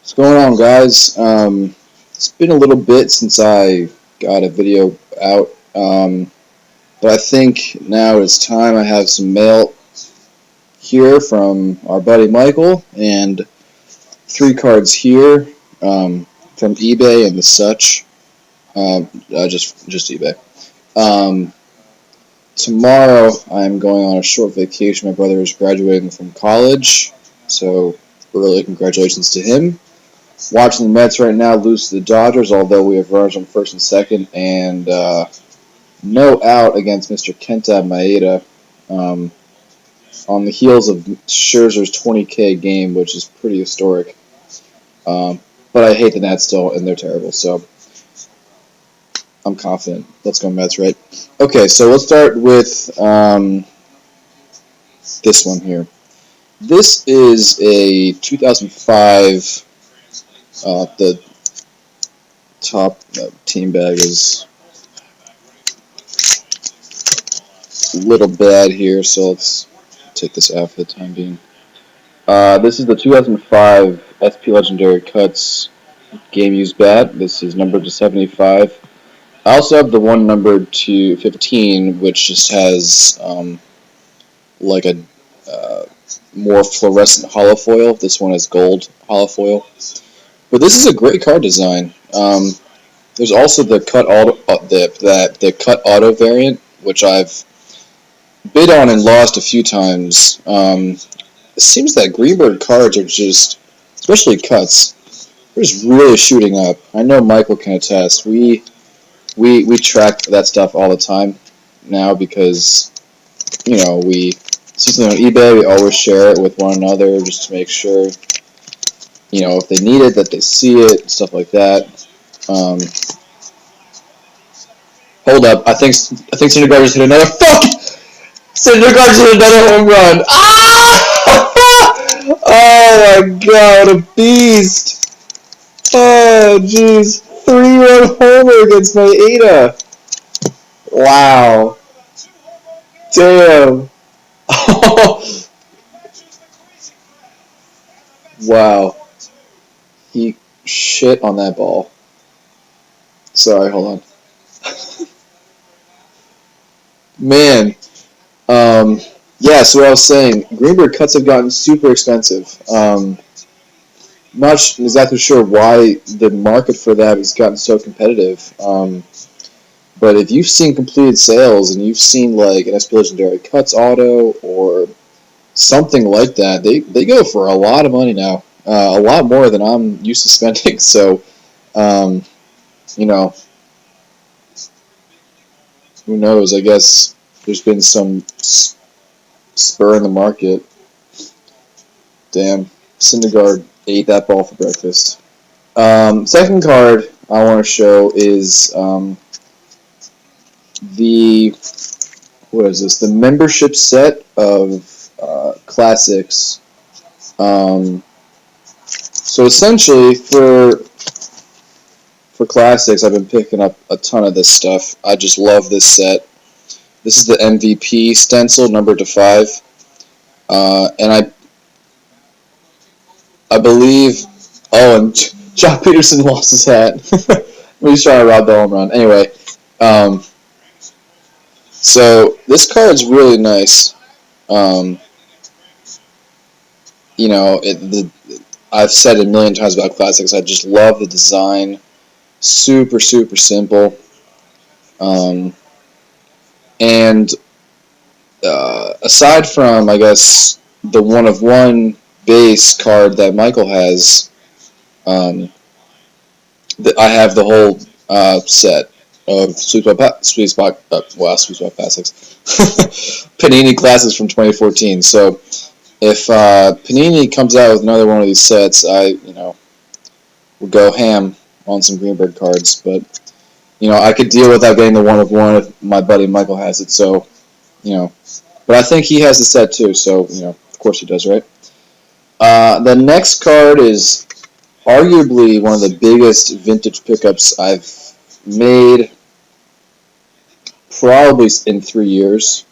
What's going on, guys? It's been a little bit since I got a video out, but I think now it's time. I have some mail here from our buddy Michael, and 3 cards here from eBay and the such. Just eBay. Um, Tomorrow I'm going on a short vacation. My brother is graduating from college, so early congratulations to him. Watching the Mets right now lose to the Dodgers, although we have runners on first and second, and no out against Mr. Kenta Maeda on the heels of Scherzer's 20K game, which is pretty historic. But I hate the Nats still, and they're terrible, so I'm confident. Let's go Mets, right? Okay, so let's start with this one here. This is a 2005. The top team bag is a little bad here, so let's take this out for the time being. This is the 2005 SP Legendary Cuts game used bat. This is numbered to 75. I also have the one numbered to 15, which just has like a more fluorescent holofoil. This one has gold holofoil. But this is a great card design. There's also the cut auto, the cut auto variant, which I've bid on and lost a few times. It seems that Greenberg cards are just, especially cuts, they're just really shooting up. I know Michael can attest. We track that stuff all the time now because we see something on eBay. We always share it with one another just to make sure. If they need it, that they see it, stuff like that. Hold up, I think Syndergaard just hit another Syndergaard just hit another home run. Ah! Oh my God, what a beast! Oh jeez, 3-run homer against Maeda. Wow. Damn. Wow. He shit on that ball. Sorry, hold on. Man. Yeah, so what I was saying, Greenberg cuts have gotten super expensive. Not exactly sure why the market for that has gotten so competitive. But if you've seen completed sales and you've seen like an SP Legendary Cuts auto or something like that, they go for a lot of money now. A lot more than I'm used to spending. So, who knows? I guess there's been some spur in the market. Damn, Syndergaard ate that ball for breakfast. Second card I want to show is the membership set of classics. So essentially, for classics, I've been picking up a ton of this stuff. I just love this set. This is the MVP stencil, numbered to 5, and I believe. Oh, and John Peterson lost his hat. He's trying to rob the home run. Anyway, so this card's really nice. I've said it a million times about classics. I just love the design. Super, super simple. And aside from, I guess, the one-of-one base card that Michael has, I have the whole set of Sweet Spot Classics. Panini Classics from 2014. So if Panini comes out with another one of these sets, we'll go ham on some Greenberg cards. But I could deal without getting the one-of-one if my buddy Michael has it. So but I think he has the set too. So of course he does, right? The next card is arguably one of the biggest vintage pickups I've made probably in 3 years.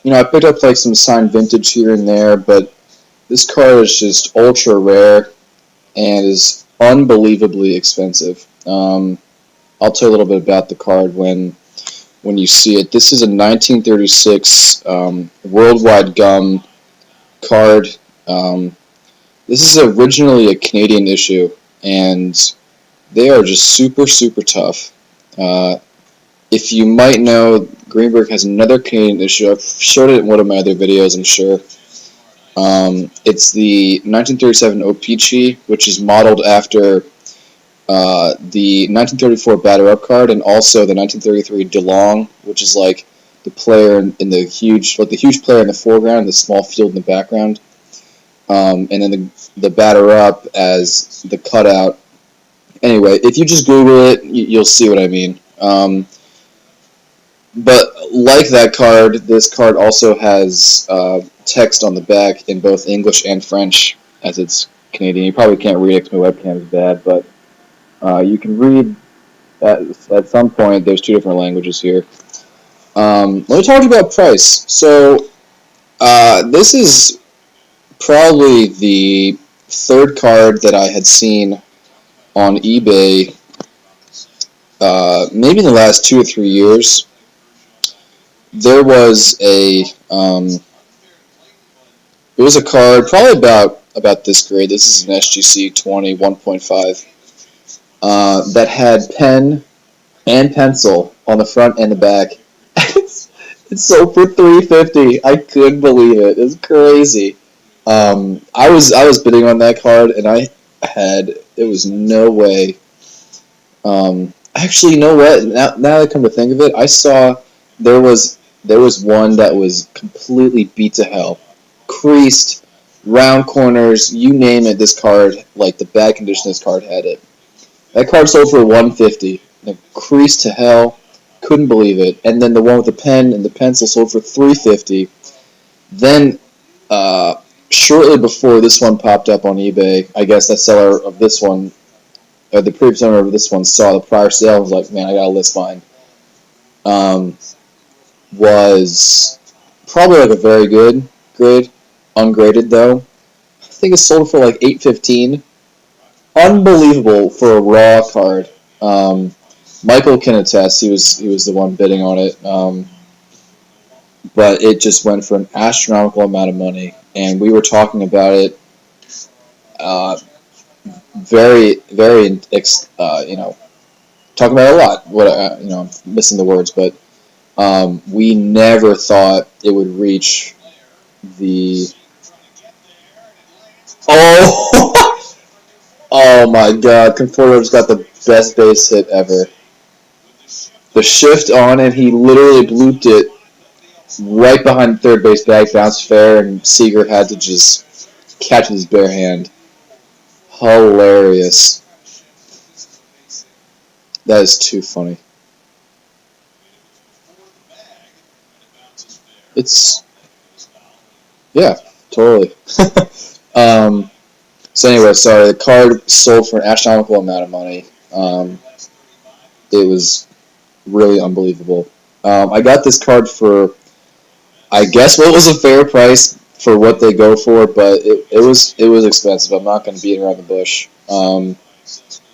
I picked up like some signed vintage here and there, but This card is just ultra rare and is unbelievably expensive. I'll tell you a little bit about the card when you see it. This is a 1936 Worldwide Gum card. This is originally a Canadian issue, and they are just super, super tough. If you might know, Greenberg has another Canadian issue. I've showed it in one of my other videos, I'm sure. It's the 1937 O-Pee-Chee, which is modeled after the 1934 Batter Up card, and also the 1933 DeLong, which is like the player in the huge, like the huge player in the foreground, the small field in the background, and then the Batter Up as the cutout. Anyway, if you just Google it, you'll see what I mean. But like that card, this card also has text on the back in both English and French, as it's Canadian. You probably can't read it because my webcam is bad, but you can read at some point. There's two different languages here. Let me talk about price. So this is probably the third card that I had seen on eBay maybe in the last 2 or 3 years. There was a card probably about this grade. This is an SGC 20 1.5 that had pen and pencil on the front and the back. It sold for $350. I couldn't believe it. It's crazy. I was bidding on that card, and there was no way. Actually, you know what? Now that I come to think of it, I saw there was one that was completely beat to hell, creased, round corners, you name it. This card, like the bad condition, this card had it. That card sold for $150. Like, creased to hell, couldn't believe it. And then the one with the pen and the pencil sold for $350. Then, shortly before this one popped up on eBay, I guess the seller of this one, or the previous owner of this one, saw the prior sale and was like, "Man, I gotta list mine." Was probably like a very good grade, ungraded though. I think it sold for like $815. Unbelievable for a raw card. Michael can attest. He was the one bidding on it. But it just went for an astronomical amount of money, and we were talking about it. Very, very, talking about it a lot. I'm missing the words, but we never thought it would reach the. Oh, oh my God! Conforto's got the best base hit ever. The shift on it, he literally blooped it right behind third base bag, bounced fair, and Seager had to just catch his bare hand. Hilarious. That is too funny. It's, yeah, totally. So anyway, sorry, the card sold for an astronomical amount of money. It was really unbelievable. I got this card for, I guess, what was a fair price for what they go for, but it was expensive. I'm not going to beat around the bush.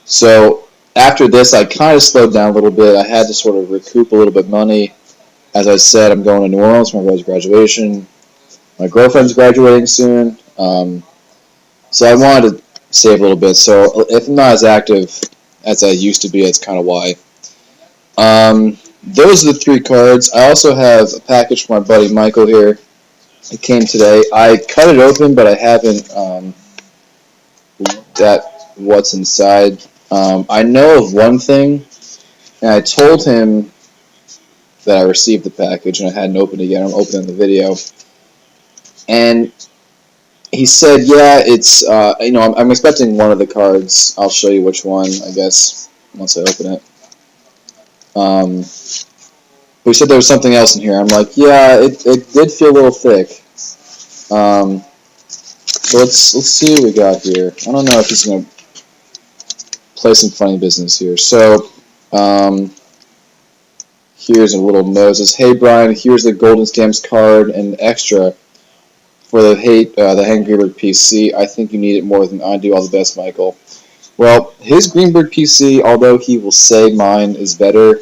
So after this, I kind of slowed down a little bit. I had to sort of recoup a little bit of money. As I said, I'm going to New Orleans for my brother's graduation. My girlfriend's graduating soon. So I wanted to save a little bit. So if I'm not as active as I used to be, that's kind of why. Those are the three cards. I also have a package from my buddy Michael here. It came today. I cut it open, but I haven't looked at what's inside. I know of one thing, and I told him that I received the package, and I hadn't opened it yet. I'm opening the video. And he said, yeah, it's, I'm expecting one of the cards. I'll show you which one, I guess, once I open it. But he said there was something else in here. I'm like, yeah, it did feel a little thick. So let's see what we got here. I don't know if he's going to play some funny business here. So, here's a little note. It says, "Hey Brian, here's the Golden Stamps card and extra. for the Hank Greenberg PC. I think you need it more than I do. All the best, Michael. Well, his Greenberg PC, although he will say mine is better,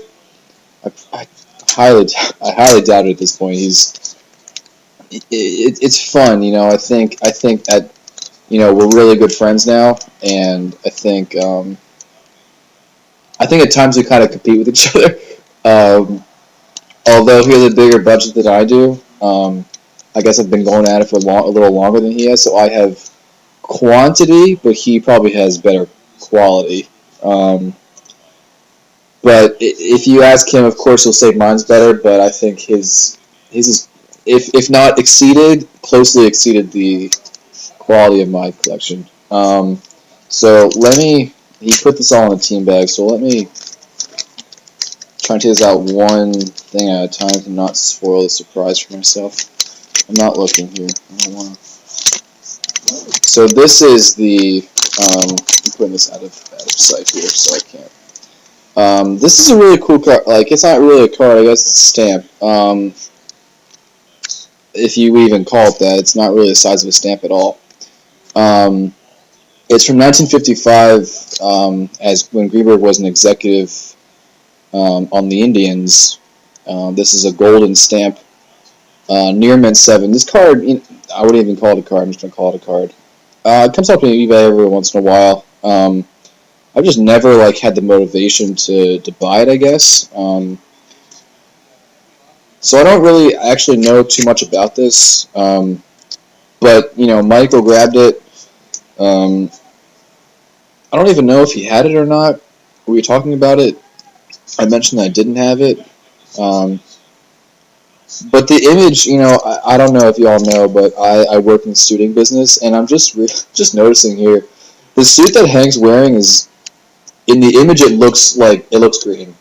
I highly, I highly doubt it at this point. It's fun, you know. I think that we're really good friends now, and I think at times we kind of compete with each other. Um, Although he has a bigger budget than I do, I guess I've been going at it for a little longer than he has, so I have quantity, but he probably has better quality. Um, but if you ask him, of course he'll say mine's better. But I think his is, if not exceeded, closely exceeded the quality of my collection. So let me. He put this all in a team bag, so let me try and take this out one thing at a time to not spoil the surprise for myself. I'm not looking here. I don't want to. So this is the. I'm putting this out of sight here, so I can't. This is a really cool card. Like, it's not really a card, I guess it's a stamp. If you even call it that, it's not really the size of a stamp at all. It's from 1955, as when Greenberg was an executive on the Indians. This is a golden stamp, near mint 7. This card, I wouldn't even call it a card. I'm just gonna call it a card. It comes up on eBay every once in a while. I've just never had the motivation to buy it, I guess. So I don't really actually know too much about this. But Michael grabbed it. I don't even know if he had it or not. We were talking about it. I mentioned that I didn't have it. But the image, I don't know if you all know, but I work in the suiting business, and I'm just noticing here, the suit that Hank's wearing is, in the image, it looks green.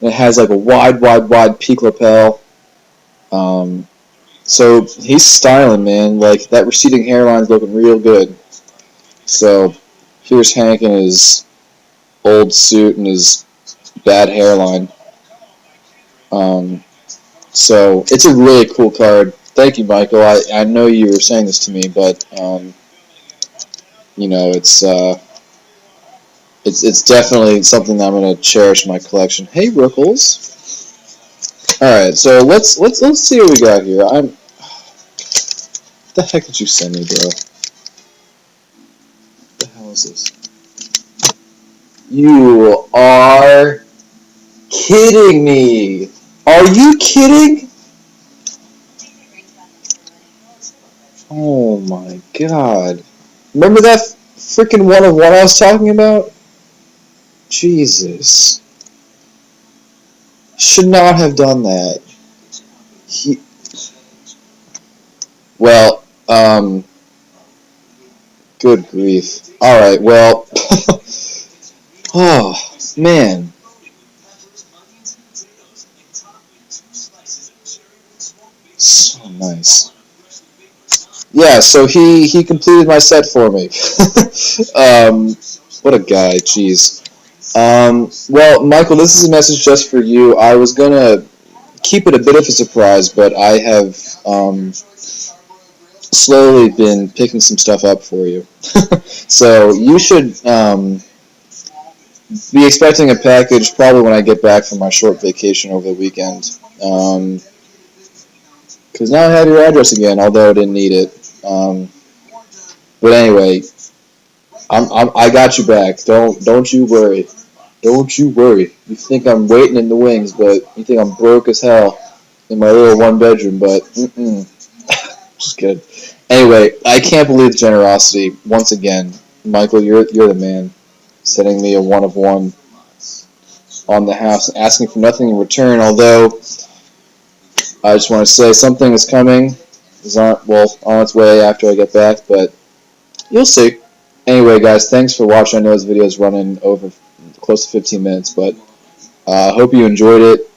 It has a wide peak lapel. So he's styling, man. That receding hairline's looking real good. So here's Hank in his old suit and his bad hairline. So it's a really cool card. Thank you, Michael. I know you were saying this to me, but it's definitely something that I'm gonna cherish in my collection. Hey, Rickles. All right, so let's see what we got here. What the heck did you send me, bro? What the hell is this? You are kidding me. Are you kidding? Oh my god. Remember that freaking one of what I was talking about? Jesus. Should not have done that. Well, good grief. Alright, well. Oh, man. So nice. Yeah, so he completed my set for me. What a guy, jeez. Well, Michael, this is a message just for you. I was gonna keep it a bit of a surprise, but I have slowly been picking some stuff up for you. So you should be expecting a package probably when I get back from my short vacation over the weekend. Because now I have your address again, although I didn't need it. But anyway, I got you back. Don't you worry. Don't you worry. You think I'm waiting in the wings, but you think I'm broke as hell in my little one bedroom, but just kidding. Anyway, I can't believe the generosity once again. Michael, you're the man. Sending me a one of one on the house, asking for nothing in return. Although I just want to say something is coming. It's on its way after I get back, but you'll see. Anyway, guys, thanks for watching. I know this video is running over close to 15 minutes, but I hope you enjoyed it.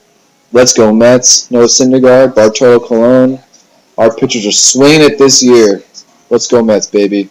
Let's go Mets. Noah Syndergaard, Bartolo Colon. Our pitchers are swinging it this year. Let's go Mets, baby.